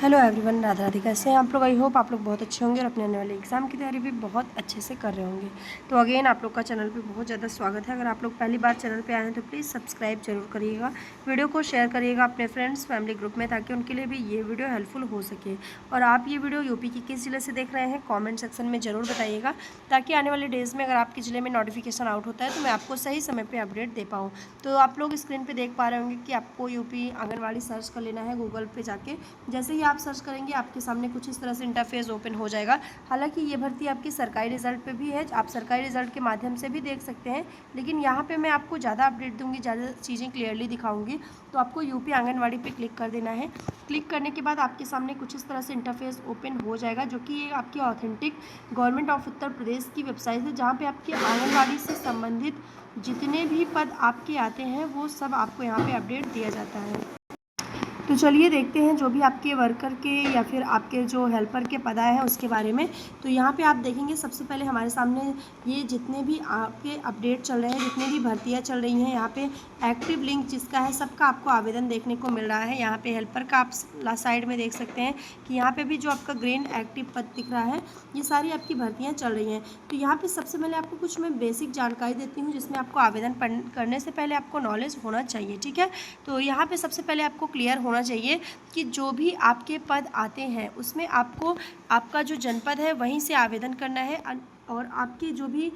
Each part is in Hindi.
Hello everyone, Radha Radhe. कैसे हैं आप लोग? आई होप आप लोग बहुत अच्छे होंगे और अपने आने वाले एग्ज़ाम की तैयारी भी बहुत अच्छे से कर रहे होंगे। तो अगेन आप लोग का चैनल पे बहुत ज़्यादा स्वागत है। अगर आप लोग पहली बार चैनल पे आए हैं तो प्लीज़ सब्सक्राइब जरूर करिएगा, वीडियो को शेयर करिएगा अपने फ्रेंड्स फैमिली ग्रुप में, ताकि उनके लिए भी ये वीडियो हेल्पफुल हो सके। और आप ये वीडियो यूपी की किस ज़िले से देख रहे हैं कॉमेंट सेक्शन में ज़रूर बताइएगा, ताकि आने वाले डेज़ में अगर आपके ज़िले में नोटिफिकेशन आउट होता है तो मैं आपको सही समय पर अपडेट दे पाऊँ। तो आप लोग स्क्रीन पर देख पा रहे होंगे कि आपको यूपी आंगनबाड़ी सर्च कर लेना है गूगल पे जाके। जैसे ही आप सर्च करेंगे आपके सामने कुछ इस तरह से इंटरफेस ओपन हो जाएगा। हालांकि ये भर्ती आपकी सरकारी रिजल्ट पे भी है, आप सरकारी रिजल्ट के माध्यम से भी देख सकते हैं, लेकिन यहाँ पे मैं आपको ज़्यादा अपडेट दूंगी, ज़्यादा चीज़ें क्लियरली दिखाऊंगी। तो आपको यूपी आंगनवाड़ी पे क्लिक कर देना है। क्लिक करने के बाद आपके सामने कुछ इस तरह से इंटरफेस ओपन हो जाएगा, जो कि ये आपकी authentic government of Uttar Pradesh की वेबसाइट है, जहाँ पर आपके आंगनवाड़ी से संबंधित जितने भी पद आपके आते हैं वो सब आपको यहाँ पे अपडेट दिया जाता है। तो चलिए देखते हैं जो भी आपके वर्कर के या फिर आपके जो हेल्पर के पद आए हैं उसके बारे में। तो यहाँ पे आप देखेंगे सबसे पहले हमारे सामने ये जितने भी आपके अपडेट चल रहे हैं, जितनी भी भर्तियाँ चल रही हैं, यहाँ पे एक्टिव लिंक जिसका है सबका आपको आवेदन देखने को मिल रहा है। यहाँ पे हेल्पर का आप साइड में देख सकते हैं कि यहाँ पे भी जो आपका ग्रीन एक्टिव पद दिख रहा है, ये सारी आपकी भर्तियाँ चल रही हैं। तो यहाँ पे सबसे पहले आपको कुछ मैं बेसिक जानकारी देती हूँ, जिसमें आपको आवेदन करने से पहले आपको नॉलेज होना चाहिए, ठीक है। तो यहाँ पे सबसे पहले आपको क्लियर होना चाहिए कि जो भी आपके पद आते हैं उसमें आपको आपका जो जनपद है वहीं से आवेदन करना है, और आपके जो भी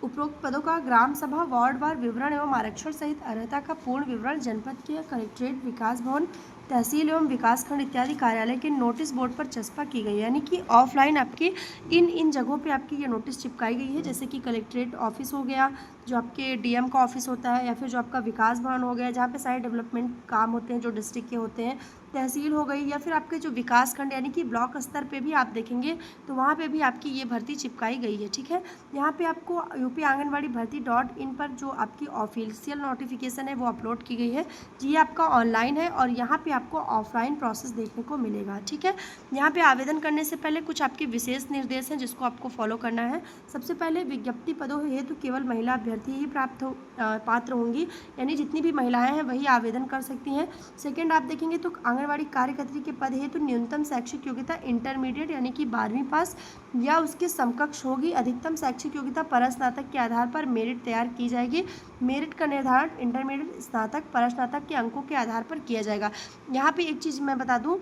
उपरोक्त पदों का ग्राम सभा वार्ड वार विवरण एवं आरक्षण सहित अर्हता का पूर्ण विवरण जनपद के कलेक्ट्रेट, विकास भवन, तहसील एवं विकासखंड इत्यादि कार्यालय के नोटिस बोर्ड पर चस्पा की गई है। यानी कि ऑफलाइन आपकी इन जगहों पे आपकी ये नोटिस चिपकाई गई है, जैसे कि कलेक्ट्रेट ऑफिस हो गया, जो आपके डीएम का ऑफिस होता है, या फिर जो आपका विकास भवन हो गया जहाँ पे सारे डेवलपमेंट काम होते हैं जो डिस्ट्रिक्ट के होते हैं, तहसील हो गई, या फिर आपके जो विकास खंड यानी कि ब्लॉक स्तर पे भी आप देखेंगे तो वहाँ पे भी आपकी ये भर्ती चिपकाई गई है, ठीक है। यहाँ पे आपको यूपी आंगनबाड़ी भर्ती .in पर जो आपकी ऑफिशियल नोटिफिकेशन है वो अपलोड की गई है। ये आपका ऑनलाइन है और यहाँ पे आपको ऑफलाइन प्रोसेस देखने को मिलेगा, ठीक है। यहाँ पे आवेदन करने से पहले कुछ आपके विशेष निर्देश हैं जिसको आपको फॉलो करना है। सबसे पहले विज्ञप्ति पदों हेतु तो केवल महिला अभ्यर्थी ही पात्र होंगी, यानी जितनी भी महिलाएं हैं वही आवेदन कर सकती हैं। सेकेंड आप देखेंगे तो आंगनबाड़ी कार्यकर्त्री के पद हेतु तो न्यूनतम शैक्षिक योग्यता इंटरमीडिएट यानी कि 12वीं पास या उसके समकक्ष होगी। अधिकतम शैक्षिक योग्यता परस्नातक के आधार पर मेरिट तैयार की जाएगी। मेरिट का निर्धारण इंटरमीडिएट, स्नातक, परस्नातक के अंकों के आधार पर किया जाएगा। यहाँ पे एक चीज़ मैं बता दूँ,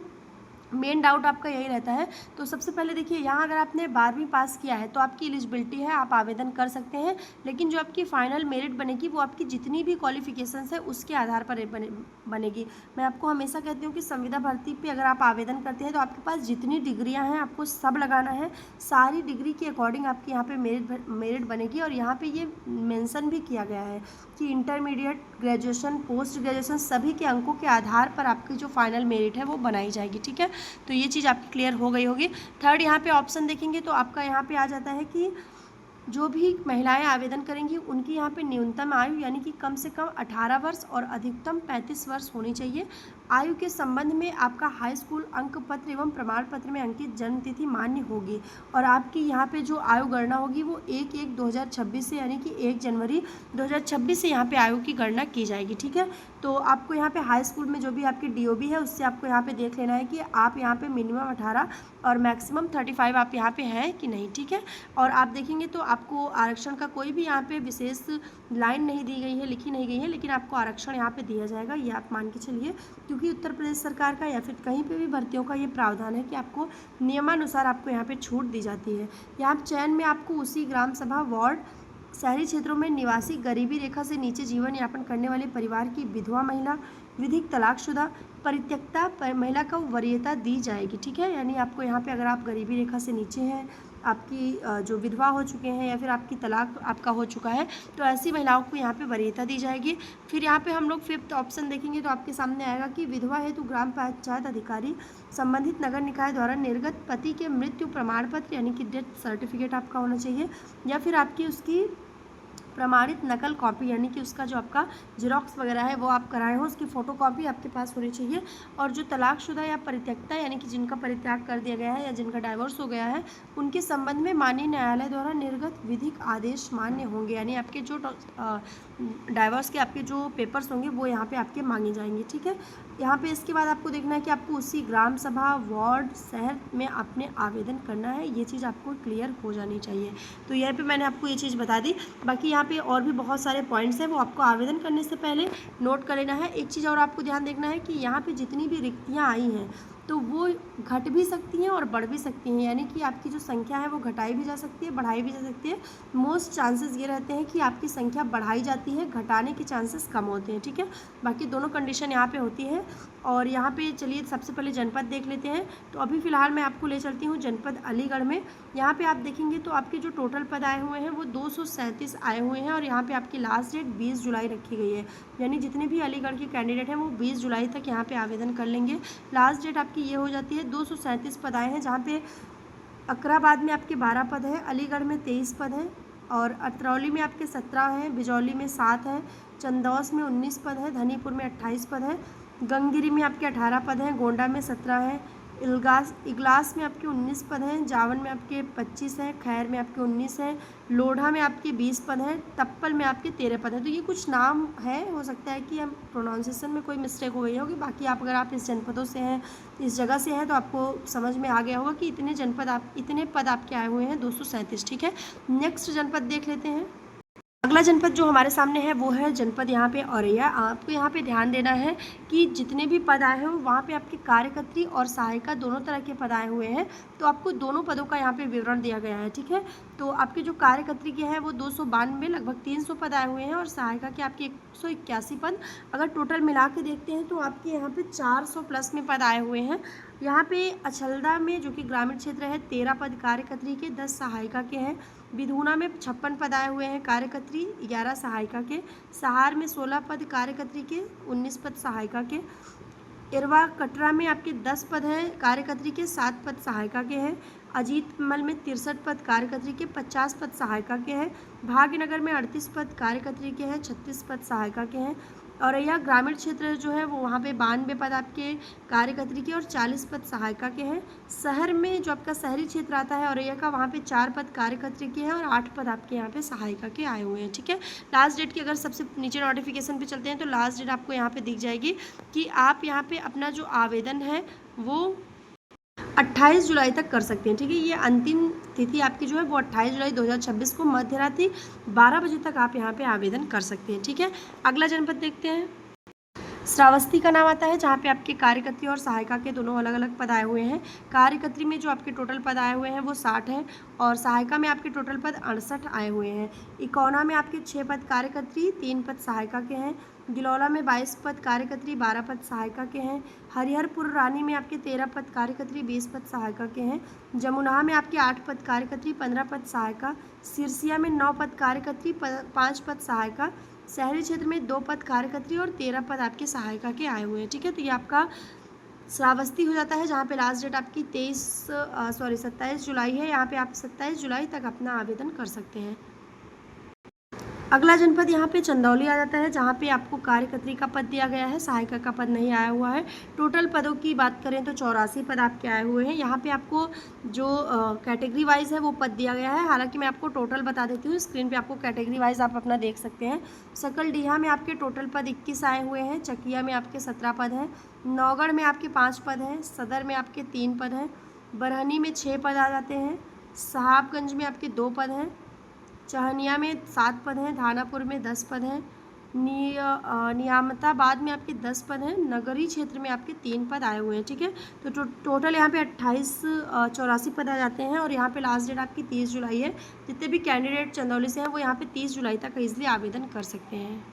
मेन डाउट आपका यही रहता है। तो सबसे पहले देखिए, यहाँ अगर आपने 12वीं पास किया है तो आपकी एलिजिबिलिटी है, आप आवेदन कर सकते हैं, लेकिन जो आपकी फाइनल मेरिट बनेगी वो आपकी जितनी भी क्वालिफिकेशंस है उसके आधार पर बनेगी। मैं आपको हमेशा कहती हूँ कि संविदा भर्ती पे अगर आप आवेदन करते हैं तो आपके पास जितनी डिग्रियाँ हैं आपको सब लगाना है, सारी डिग्री के अकॉर्डिंग आपकी यहाँ पे मेरिट बनेगी। और यहाँ पे ये मेंशन भी किया गया है कि इंटरमीडिएट, ग्रेजुएशन, पोस्ट ग्रेजुएशन सभी के अंकों के आधार पर आपकी जो फाइनल मेरिट है वो बनाई जाएगी, ठीक है। तो ये चीज़ आपकी क्लियर हो गई होगी। थर्ड यहाँ पे ऑप्शन देखेंगे तो आपका यहाँ पे आ जाता है कि जो भी महिलाएं आवेदन करेंगी उनकी यहाँ पे न्यूनतम आयु यानी कि कम से कम 18 वर्ष और अधिकतम 35 वर्ष होनी चाहिए। आयु के संबंध में आपका हाई स्कूल अंक पत्र एवं प्रमाण पत्र में अंकित जन्म तिथि मान्य होगी। और आपकी यहाँ पे जो आयु गणना होगी वो 1/1/2026 से यानी कि 1 जनवरी 2026 से यहाँ पे आयु की गणना की जाएगी, ठीक है। तो आपको यहाँ पे हाई स्कूल में जो भी आपकी DOB है उससे आपको यहाँ पे देख लेना है कि आप यहाँ पे मिनिमम 18 और मैक्सिमम 35 आप यहाँ पे हैं कि नहीं, ठीक है। और आप देखेंगे तो आपको आरक्षण का कोई भी यहाँ पे विशेष लाइन नहीं दी गई है, लिखी नहीं गई है, लेकिन आपको आरक्षण यहाँ पे दिया जाएगा, ये आप मान के चलिए, क्योंकि उत्तर प्रदेश सरकार का या फिर कहीं पे भी भर्तियों का ये प्रावधान है कि आपको नियमानुसार आपको यहाँ पे छूट दी जाती है। यहाँ चयन में आपको उसी ग्राम सभा, वार्ड, शहरी क्षेत्रों में निवासी, गरीबी रेखा से नीचे जीवन यापन करने वाले परिवार की विधवा महिला, विधिक तलाकशुदा, परित्यक्ता महिला को वरीयता दी जाएगी, ठीक है। यानी आपको यहाँ पे अगर आप गरीबी रेखा से नीचे हैं, आपकी जो विधवा हो चुके हैं या फिर आपकी तलाक आपका हो चुका है, तो ऐसी महिलाओं को यहाँ पे वरीयता दी जाएगी। फिर यहाँ पे हम लोग 5th ऑप्शन देखेंगे तो आपके सामने आएगा कि विधवा हेतु ग्राम पंचायत अधिकारी संबंधित नगर निकाय द्वारा निर्गत पति के मृत्यु प्रमाण पत्र यानी कि डेथ सर्टिफिकेट आपका होना चाहिए, या फिर आपकी उसकी प्रमाणित नकल कॉपी यानी कि उसका जो आपका जेरोक्स वगैरह है वो आप कराए हो, उसकी फ़ोटोकॉपी आपके पास होनी चाहिए। और जो तलाकशुदा या परित्यक्ता यानी कि जिनका परित्याग कर दिया गया है या जिनका डाइवोर्स हो गया है, उनके संबंध में माननीय न्यायालय द्वारा निर्गत विधिक आदेश मान्य होंगे। यानी आपके जो डाइवोर्स के आपके जो पेपर्स होंगे वो यहाँ पे आपके मांगे जाएंगे, ठीक है। यहाँ पे इसके बाद आपको देखना है कि आपको उसी ग्राम सभा, वार्ड, शहर में आपने आवेदन करना है। ये चीज़ आपको क्लियर हो जानी चाहिए। तो यहाँ पे मैंने आपको ये चीज़ बता दी। बाकी यहाँ पे और भी बहुत सारे पॉइंट्स हैं, वो आपको आवेदन करने से पहले नोट कर लेना है। एक चीज़ और आपको ध्यान देखना है कि यहाँ पे जितनी भी रिक्तियाँ आई हैं तो वो घट भी सकती हैं और बढ़ भी सकती हैं, यानी कि आपकी जो संख्या है वो घटाई भी जा सकती है, बढ़ाई भी जा सकती है। मोस्ट चांसेस ये रहते हैं कि आपकी संख्या बढ़ाई जाती है, घटाने के चांसेस कम होते हैं, ठीक है। बाकी दोनों कंडीशन यहाँ पे होती है। और यहाँ पे चलिए सबसे पहले जनपद देख लेते हैं। तो अभी फ़िलहाल मैं आपको ले चलती हूँ जनपद अलीगढ़ में। यहाँ पे आप देखेंगे तो आपके जो टोटल पद आए हुए हैं वो 237 आए हुए हैं, और यहाँ पे आपकी लास्ट डेट 20 जुलाई रखी गई है। यानी जितने भी अलीगढ़ के कैंडिडेट हैं वो 20 जुलाई तक यहाँ पे आवेदन कर लेंगे। लास्ट डेट आपकी ये हो जाती है। 237 पद आए हैं, जहाँ पे अकराबाद में आपके 12 पद हैं, अलीगढ़ में 23 पद हैं, और अतरौली में आपके 17 हैं, बिजौली में 7 हैं, चंदौस में 19 पद हैं, धनीपुर में 28 पद हैं, गंगगिरी में आपके 18 पद हैं, गोंडा में 17 हैं, इगलास में आपके 19 पद हैं, जावन में आपके 25 हैं, खैर में आपके 19 हैं, लोढ़ा में आपके 20 पद हैं, तप्पल में आपके 13 पद हैं। तो ये कुछ नाम है, हो सकता है कि हम प्रोनाउंसिएशन में कोई मिस्टेक हो गई होगी। बाकी आप अगर आप इस जनपदों से हैं, इस जगह से हैं, तो आपको समझ में आ गया होगा कि इतने पद आपके आए हुए हैं 237, ठीक है। नेक्स्ट जनपद देख लेते हैं। अगला जनपद जो हमारे सामने है वो है जनपद यहाँ पे औरैया। आपको यहाँ पे ध्यान देना है कि जितने भी पद आए हैं वहाँ पे आपके कार्यकर्त्री और सहायिका दोनों तरह के पद आए हुए हैं। तो आपको दोनों पदों का यहाँ पे विवरण दिया गया है, ठीक है। तो आपके जो कार्यकर्त्री के हैं वो 292, लगभग 300 पद आए हुए हैं, और सहायिका के आपके 181 पद। अगर टोटल मिला के देखते हैं तो आपके यहाँ पे 400 प्लस में पद आए हुए हैं। यहाँ पे अछलदा में, जो कि ग्रामीण क्षेत्र है, 13 पद कार्यकर्त्री के, 10 सहायिका के हैं। विधूना में 56 पद आए हुए हैं कार्यकर्त्री, 11 सहायिका के। सहार में 16 पद कार्यकर्त्री के, 19 पद सहायिका के। इरवा कटरा में आपके 10 पद हैं कार्यकर्त्री के, 7 पद सहायिका के हैं। अजीतमल में 63 पद कार्यकर्त्री के, 50 पद सहायिका के हैं। भाग्यनगर में 38 पद कार्यकर्त्री के हैं, 36 पद सहायिका के हैं। औरैया ग्रामीण क्षेत्र जो है वो वहाँ पे 92 पद आपके कार्यकर्त्री के और 40 पद सहायिका के हैं। शहर में जो आपका शहरी क्षेत्र आता है औरैया का, वहाँ पे 4 पद कार्यकर्त्री के हैं और 8 पद आपके यहाँ पे सहायिका के आए हुए हैं, ठीक है। लास्ट डेट की अगर सबसे नीचे नोटिफिकेशन पे चलते हैं तो लास्ट डेट आपको यहाँ पे दिख जाएगी कि आप यहाँ पे अपना जो आवेदन है वो 28 जुलाई तक कर सकते हैं, ठीक है। ये अंतिम तिथि आपकी जो है वो 28 जुलाई 2026 को मध्य रात्रि 12 बजे तक आप यहाँ पे आवेदन कर सकते हैं, ठीक है। अगला जनपद देखते हैं। श्रावस्ती का नाम आता है, जहाँ पे आपके कार्यकर्त्री और सहायिका के दोनों अलग अलग पद आए हुए हैं। कार्यकर्त्री में जो आपके टोटल पद आए हुए हैं वो 60 हैं, और सहायिका में आपके टोटल पद 68 आए हुए हैं। इकौना में आपके 6 पद कार्यकर्त्री, 3 पद सहायिका के हैं। गिलौला में 22 पद कार्यकर्त्री, 12 पद सहायिका के हैं। हरिहरपुर रानी में आपके 13 पद कार्यकर्त्री, 20 पद सहायिका के हैं। जमुना में आपके 8 पद कार्यकर्त्री, 15 पद सहायिका। सिरसिया में 9 पद कार्यकर्त्री, 5 पद सहायिका। शहरी क्षेत्र में 2 पद कार्यकर्त्री और 13 पद आपके सहायिका के आए हुए हैं, ठीक है। तो ये आपका श्रावस्ती हो जाता है, जहाँ पे लास्ट डेट आपकी 27 जुलाई है। यहाँ पे आप 27 जुलाई तक अपना आवेदन कर सकते हैं। अगला जनपद यहाँ पे चंदौली आ जाता है, जहाँ पे आपको कार्यकर्त्री का पद दिया गया है, सहायिका का पद नहीं आया हुआ है। टोटल पदों की बात करें तो 84 पद आपके आए हुए हैं। यहाँ पे आपको जो कैटेगरी वाइज है वो पद दिया गया है। हालांकि मैं आपको टोटल बता देती हूँ, स्क्रीन पे आपको कैटेगरी वाइज आप अपना देख सकते हैं। सकलडीहा में आपके टोटल पद 21 आए हुए हैं। चकिया में आपके 17 पद हैं। नौगढ़ में आपके 5 पद हैं। सदर में आपके 3 पद हैं। बरहनी में 6 पद आ जाते हैं। साहबगंज में आपके 2 पद हैं। चहनिया में 7 पद हैं। धानापुर में 10 पद हैं। नियामताबाद में आपके 10 पद हैं। नगरी क्षेत्र में आपके 3 पद आए हुए हैं, ठीक है। तो टोटल यहाँ पे 84 पद आ जाते हैं, और यहाँ पे लास्ट डेट आपकी 30 जुलाई है। जितने भी कैंडिडेट चंदौली से हैं वो यहाँ पे 30 जुलाई तक ईजिली आवेदन कर सकते हैं।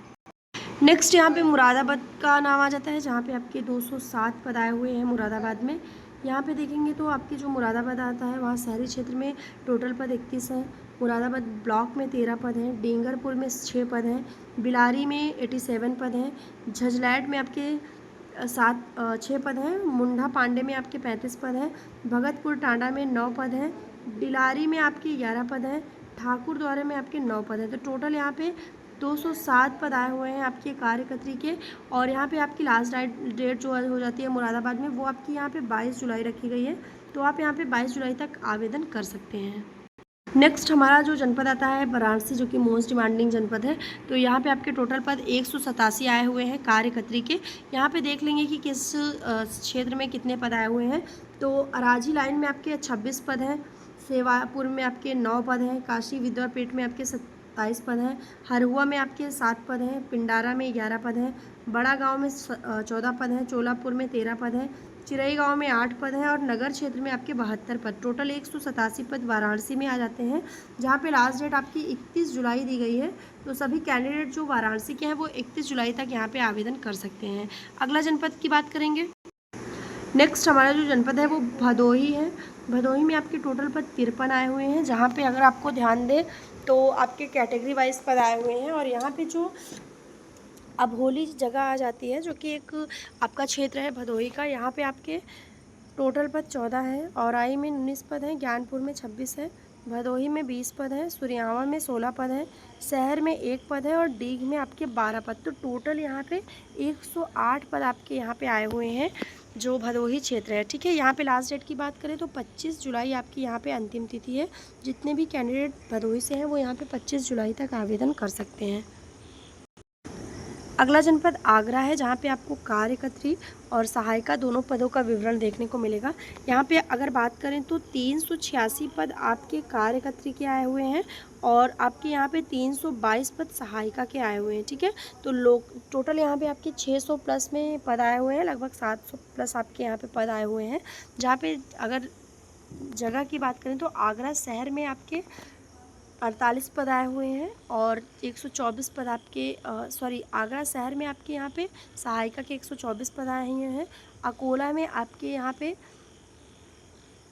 नेक्स्ट यहाँ पे मुरादाबाद का नाम आ जाता है, जहाँ पे आपके 207 पद आए हुए हैं मुरादाबाद में। यहाँ पे देखेंगे तो आपके जो मुरादाबाद आता है वहाँ शहरी क्षेत्र में टोटल पद 31 हैं। मुरादाबाद ब्लॉक में 13 पद हैं। डेंगरपुर में 6 पद हैं। बिलारी में 87 पद हैं। झंझलैट में आपके 6 पद हैं। मुंडा पांडे में आपके 35 पद हैं। भगतपुर टांडा में 9 पद हैं। डिलारी में आपके 11 पद हैं। ठाकुर द्वारे में आपके 9 पद हैं। तो टोटल यहाँ पे 207 पद आए हुए हैं आपके कार्यकर्त्री के। और यहाँ पे आपकी लास्ट डेट जो हो जाती है मुरादाबाद में, वो आपकी यहाँ पे 22 जुलाई रखी गई है। तो आप यहाँ पे 22 जुलाई तक आवेदन कर सकते हैं। नेक्स्ट हमारा जो जनपद आता है वाराणसी, जो कि मोस्ट डिमांडिंग जनपद है। तो यहाँ पे आपके टोटल पद 187 आए हुए हैं कार्यकर्त्री के। यहाँ पे देख लेंगे कि किस क्षेत्र में कितने पद आए हुए हैं। तो अराजी लाइन में आपके 26 पद हैं, सेवापुर में आपके 9 पद हैं, काशी विद्यापीठ में आपके 27 पद हैं, हरहुआ में आपके 7 पद हैं, पिंडारा में 11 पद हैं, बड़ा गाँव में 14 पद हैं, चोलापुर में 13 पद हैं, चिरई गांव में 8 पद हैं और नगर क्षेत्र में आपके 72 पद। टोटल 187 पद वाराणसी में आ जाते हैं, जहां पे लास्ट डेट आपकी 31 जुलाई दी गई है। तो सभी कैंडिडेट जो वाराणसी के हैं वो 31 जुलाई तक यहां पे आवेदन कर सकते हैं। अगला जनपद की बात करेंगे। नेक्स्ट हमारा जो जनपद है वो भदोही है। भदोही में आपके टोटल पद 53 आए हुए हैं, जहाँ पे अगर आपको ध्यान दें तो आपके कैटेगरी वाइज पद आए हुए हैं। और यहाँ पे जो अभोली जगह आ जाती है, जो कि एक आपका क्षेत्र है भदोही का, यहाँ पे आपके टोटल पद 14 है, औराई में 19 पद हैं, ज्ञानपुर में 26 है, भदोही में 20 पद हैं, सुरियावा में 16 पद हैं, शहर में 1 पद है और डीग में आपके 12 पद। तो टोटल यहाँ पे 108 पद आपके यहाँ पे आए हुए हैं, जो भदोही क्षेत्र है। ठीक है, यहाँ पे लास्ट डेट की बात करें तो 25 जुलाई आपकी यहाँ पे अंतिम तिथि है। जितने भी कैंडिडेट भदोही से हैं वो यहाँ पे 25 जुलाई तक आवेदन कर सकते हैं। अगला जनपद आगरा है, जहाँ पे आपको कार्यकर्त्री और सहायिका दोनों पदों का विवरण देखने को मिलेगा। यहाँ पे अगर बात करें तो 386 पद आपके कार्यकर्त्री के आए हुए हैं और आपके यहाँ पे 322 पद सहायिका के आए हुए हैं। ठीक है, तो लोग टोटल यहाँ पे आपके 600 प्लस में पद आए हुए हैं, लगभग 700 प्लस आपके यहाँ पे पद आए हुए हैं। जहाँ पे अगर जगह की बात करें तो आगरा शहर में आपके 48 पद आए हुए हैं और 124 पद आपके आगरा शहर में आपके यहाँ पे सहायिका के 124 पद आए हुए हैं। अकोला में आपके यहाँ पे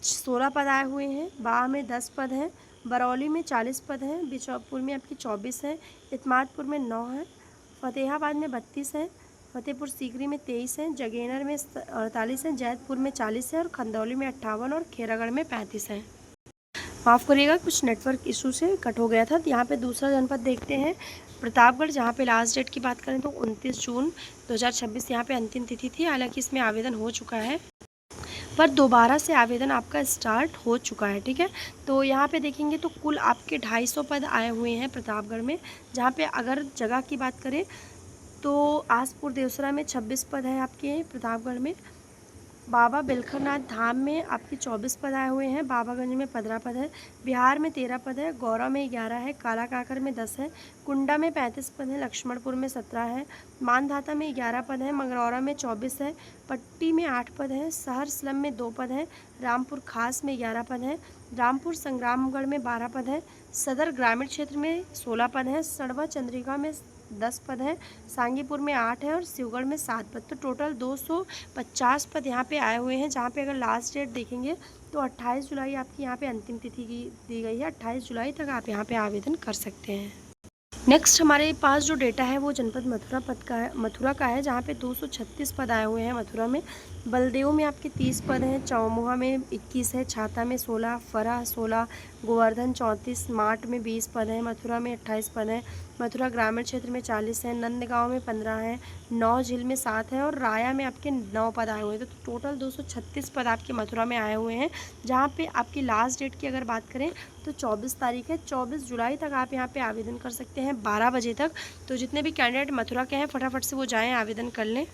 16 पद आए हुए हैं, बाह में 10 पद हैं, बरौली में 40 पद हैं, बिचौपुर में आपके 24 हैं, इतमादपुर में 9 हैं, फतेहाबाद में 32 हैं, फतेहपुर सीकरी में 23 हैं, जगेनर में 48 हैं, जैतपुर में 40 है और खंदौली में 58 और खेरागढ़ में 35 हैं। माफ़ करिएगा, कुछ नेटवर्क इशू से कट हो गया था। यहाँ पे दूसरा जनपद देखते हैं प्रतापगढ़, जहाँ पे लास्ट डेट की बात करें तो 29 जून 2026 यहाँ पे अंतिम तिथि थी। हालांकि इसमें आवेदन हो चुका है, पर दोबारा से आवेदन आपका स्टार्ट हो चुका है। ठीक है, तो यहाँ पे देखेंगे तो कुल आपके 250 पद आए हुए हैं प्रतापगढ़ में। जहाँ पे अगर जगह की बात करें तो आसपुर देवसरा में 26 पद हैं आपके प्रतापगढ़ में, बाबा बिलखनाथ धाम में आपके 24 पद आए हुए हैं, बाबागंज में 15 पद है, बिहार में 13 पद है, गौरा में 11 है, काला काकर में 10 है, कुंडा में 35 पद है, लक्ष्मणपुर में 17 है, मानधाता में 11 पद है, मंगरौरा में 24 है, पट्टी में 8 पद है, शहर स्लम में 2 पद है, रामपुर खास में 11 पद है, रामपुर संग्रामगढ़ में 12 पद है, सदर ग्रामीण क्षेत्र में 16 पद है, सड़वा चंद्रिका में 10 पद है, सांगीपुर में 8 है और शिवगढ़ में 7 पद। तो टोटल 250 पद यहाँ पे आए हुए हैं। जहाँ पे अगर लास्ट डेट देखेंगे तो 28 जुलाई आपकी यहाँ पे अंतिम तिथि की दी गई है। 28 जुलाई तक आप यहाँ पे आवेदन कर सकते हैं। नेक्स्ट हमारे पास जो डेटा है वो जनपद मथुरा का है, जहाँ पे 236 पद आए हुए हैं मथुरा में। बलदेव में आपके 30 पद हैं, चौमुहा में 21 है, छाता में 16, फरा 16, गोवर्धन 34, माट में 20 पद हैं, मथुरा में 28 पद हैं, मथुरा ग्रामीण क्षेत्र में 40 है, नंदगांव में 15 है, 9 झील में 7 है और राया में आपके 9 पद आए हुए हैं। तो टोटल 236 पद आपके मथुरा में आए हुए हैं। जहाँ पे आपकी लास्ट डेट की अगर बात करें तो 24 तारीख है, 24 जुलाई तक आप यहाँ पे आवेदन कर सकते हैं 12 बजे तक। तो जितने भी कैंडिडेट मथुरा के हैं फटाफट से वो जाएँ आवेदन कर लें।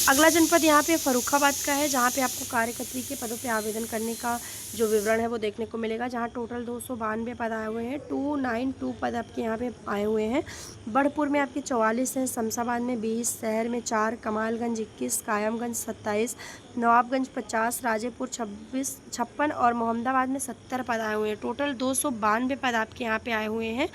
अगला जनपद यहाँ पे फर्रुखाबाद का है, जहाँ पे आपको कार्यकर्त्री के पदों पे आवेदन करने का जो विवरण है वो देखने को मिलेगा। जहाँ टोटल 292 पद आए हुए हैं, 292 पद आपके यहाँ पे आए हुए हैं। बढ़पुर में आपके 44 हैं, शमशाबाद में 20, शहर में 4, कमालगंज 21, कायमगंज 27, नवाबगंज 50, राजेपुर 56 और मोहम्मदाबाद में 70 पद आए हुए हैं। टोटल 292 पद आपके यहाँ पे आए हुए हैं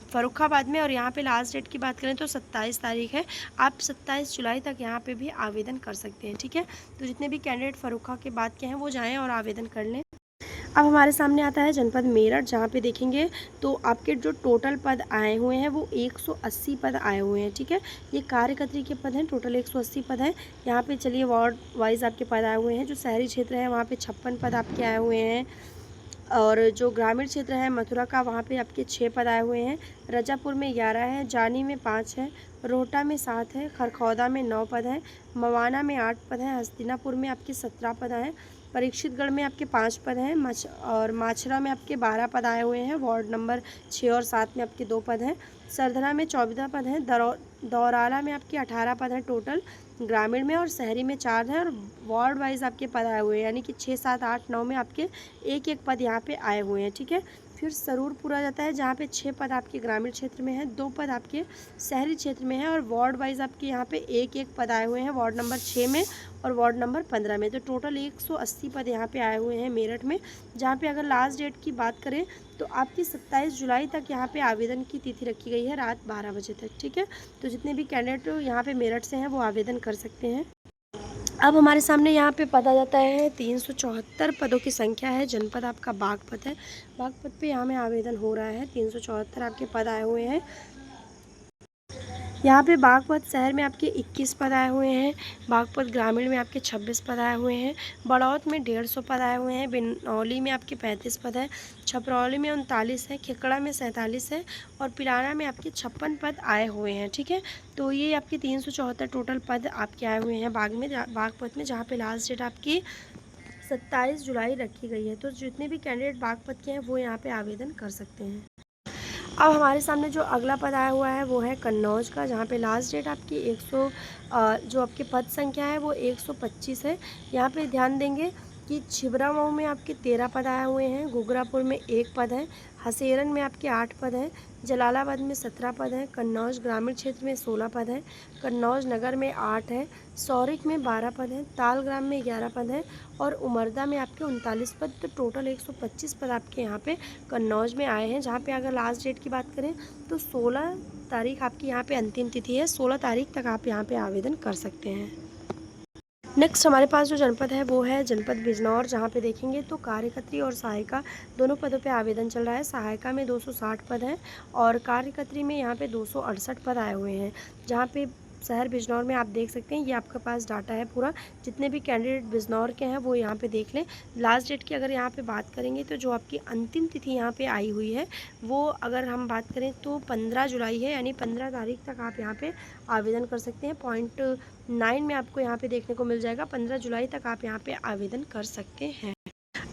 फर्रुखाबाद में। और यहाँ पे लास्ट डेट की बात करें तो 27 तारीख है। आप 27 जुलाई तक यहाँ पे भी आवेदन कर सकते हैं। ठीक है, तो जितने भी कैंडिडेट फर्रुखा के बाद के हैं वो जाएं और आवेदन कर लें। अब हमारे सामने आता है जनपद मेरठ, जहाँ पे देखेंगे तो आपके जो टोटल पद आए हुए हैं वो 180 पद आए हुए हैं। ठीक है, ये कार्यकर्त्री के पद हैं, टोटल 180 पद हैं। यहाँ पे चलिए वार्ड वाइज आपके पद आए हुए हैं। जो शहरी क्षेत्र है वहाँ पे 56 पद आपके आए हुए हैं और जो ग्रामीण क्षेत्र है मथुरा का वहाँ पे आपके 6 पद आए हुए हैं। रजापुर में 11 है, जानी में 5 है, रोहटा में 7 है, खरखौदा में 9 पद हैं, मवाना में 8 पद हैं, हस्तिनापुर में आपके 17 पद हैं, परीक्षितगढ़ में आपके 5 पद हैं, माछरा में आपके 12 पद आए हुए हैं, वार्ड नंबर 6 और 7 में आपके 2 पद हैं, सरधरा में 14 पद हैं, दौराला में आपके 18 पद हैं टोटल, ग्रामीण में और शहरी में 4 हैं और वार्ड वाइज आपके पद आए हुए हैं, यानी कि 6, 7, 8, 9 में आपके एक एक पद यहाँ पे आए हुए हैं। ठीक है, फिर सरूर पूरा जाता है जहाँ पे 6 पद आपके ग्रामीण क्षेत्र में हैं, 2 पद आपके शहरी क्षेत्र में हैं और वार्ड वाइज आपके यहाँ पे एक एक पद आए हुए हैं, वार्ड नंबर 6 में और वार्ड नंबर 15 में। तो टोटल 180 पद यहाँ पे आए हुए हैं मेरठ में, जहाँ पे अगर लास्ट डेट की बात करें तो आपकी 27 जुलाई तक यहाँ पे आवेदन की तिथि रखी गई है, रात 12 बजे तक। ठीक है, तो जितने भी कैंडिडेट यहाँ पे मेरठ से हैं वो आवेदन कर सकते हैं। अब हमारे सामने यहाँ पे पता जाता है 374 पदों की संख्या है, जनपद आपका बागपत है। बागपत पे यहाँ में आवेदन हो रहा है, 374 आपके पद आए हुए हैं। यहाँ पे बागपत शहर में आपके 21 पद आए हुए हैं, बागपत ग्रामीण में आपके 26 पद आए हुए हैं, बड़ौत में 150 पद आए हुए हैं, बिनौली में आपके 35 पद है, छपरौली में 39 है, खेकड़ा में 47 है और पिलाना में आपके 56 पद आए हुए हैं। ठीक है, तो ये आपके 374 टोटल पद आपके आए हुए हैं बागपत में, जहाँ पे लास्ट डेट आपकी 27 जुलाई रखी गई है। तो जितने भी कैंडिडेट बागपत के हैं वो यहाँ पे आवेदन कर सकते हैं। अब हमारे सामने जो अगला पद आया हुआ है वो है कन्नौज का, जहाँ पे लास्ट डेट आपकी 100 जो आपके पद संख्या है वो 125 है। यहाँ पे ध्यान देंगे कि छिबरामऊ में आपके 13 पद आए हुए हैं, घुघरापुर में 1 पद है, हसेरन में आपके 8 पद हैं, जलालाबाद में 17 पद हैं, कन्नौज ग्रामीण क्षेत्र में 16 पद हैं, कन्नौज नगर में 8 है, सौरिक में 12 पद हैं, तालग्राम में 11 पद हैं और उमरदा में आपके 39 पद। तो टोटल 125 पद आपके यहाँ पे कन्नौज में आए हैं, जहाँ पे अगर लास्ट डेट की बात करें तो 16 तारीख आपकी यहाँ पे अंतिम तिथि है, 16 तारीख तक आप यहाँ पे आवेदन कर सकते हैं। नेक्स्ट हमारे पास जो जनपद है वो है जनपद बिजनौर, जहाँ पे देखेंगे तो कार्यकर्त्री और सहायिका दोनों पदों पे आवेदन चल रहा है। सहायिका में 260 पद हैं और कार्यकर्त्री में यहाँ पे 268 पद आए हुए हैं। जहाँ पे शहर बिजनौर में आप देख सकते हैं, ये आपके पास डाटा है पूरा, जितने भी कैंडिडेट बिजनौर के हैं वो यहाँ पे देख लें। लास्ट डेट की अगर यहाँ पे बात करेंगे तो जो आपकी अंतिम तिथि यहाँ पे आई हुई है वो अगर हम बात करें तो 15 जुलाई है, यानी 15 तारीख तक आप यहाँ पे आवेदन कर सकते हैं। पॉइंट 9 में आपको यहाँ पे देखने को मिल जाएगा, 15 जुलाई तक आप यहाँ पे आवेदन कर सकते हैं।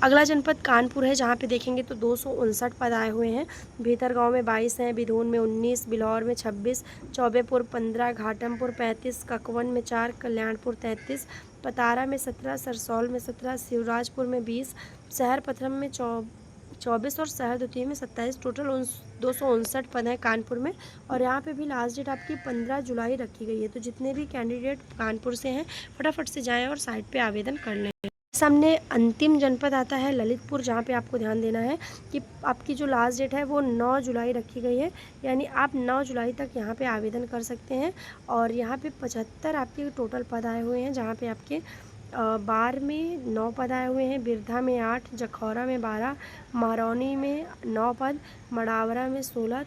अगला जनपद कानपुर है, जहाँ पे देखेंगे तो 259 पद आए हुए हैं। भीतरगांव में 22 हैं, बिधून में 19, बिलौर में 26, चौबेपुर 15, घाटमपुर 35, ककवन में 4, कल्याणपुर 33, पतारा में 17, सरसौल में 17, शिवराजपुर में 20, शहर पथरम में 24 और शहर द्वितीय में 27। टोटल 259 पद हैं कानपुर में और यहाँ पे भी लास्ट डेट आपकी 15 जुलाई रखी गई है। तो जितने भी कैंडिडेट कानपुर से हैं फटाफट से जाएं और साइट पे आवेदन कर लें। सामने अंतिम जनपद आता है ललितपुर, जहाँ पे आपको ध्यान देना है कि आपकी जो लास्ट डेट है वो 9 जुलाई रखी गई है, यानी आप 9 जुलाई तक यहाँ पे आवेदन कर सकते हैं। और यहाँ पे 75 आपके टोटल पद आए हुए हैं, जहाँ पे आपके बार में 9 पद आए हुए हैं, बिरधा में 8, जखौरा में 12, महरौनी में 9 पद, मड़ावरा में 16,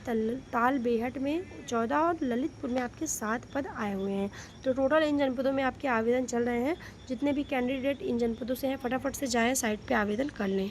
ताल बेहट में 14 और ललितपुर में आपके 7 पद आए हुए हैं। तो टोटल इन जनपदों में आपके आवेदन चल रहे हैं। जितने भी कैंडिडेट इन जनपदों से हैं फटाफट से जाएं, साइट पे आवेदन कर लें।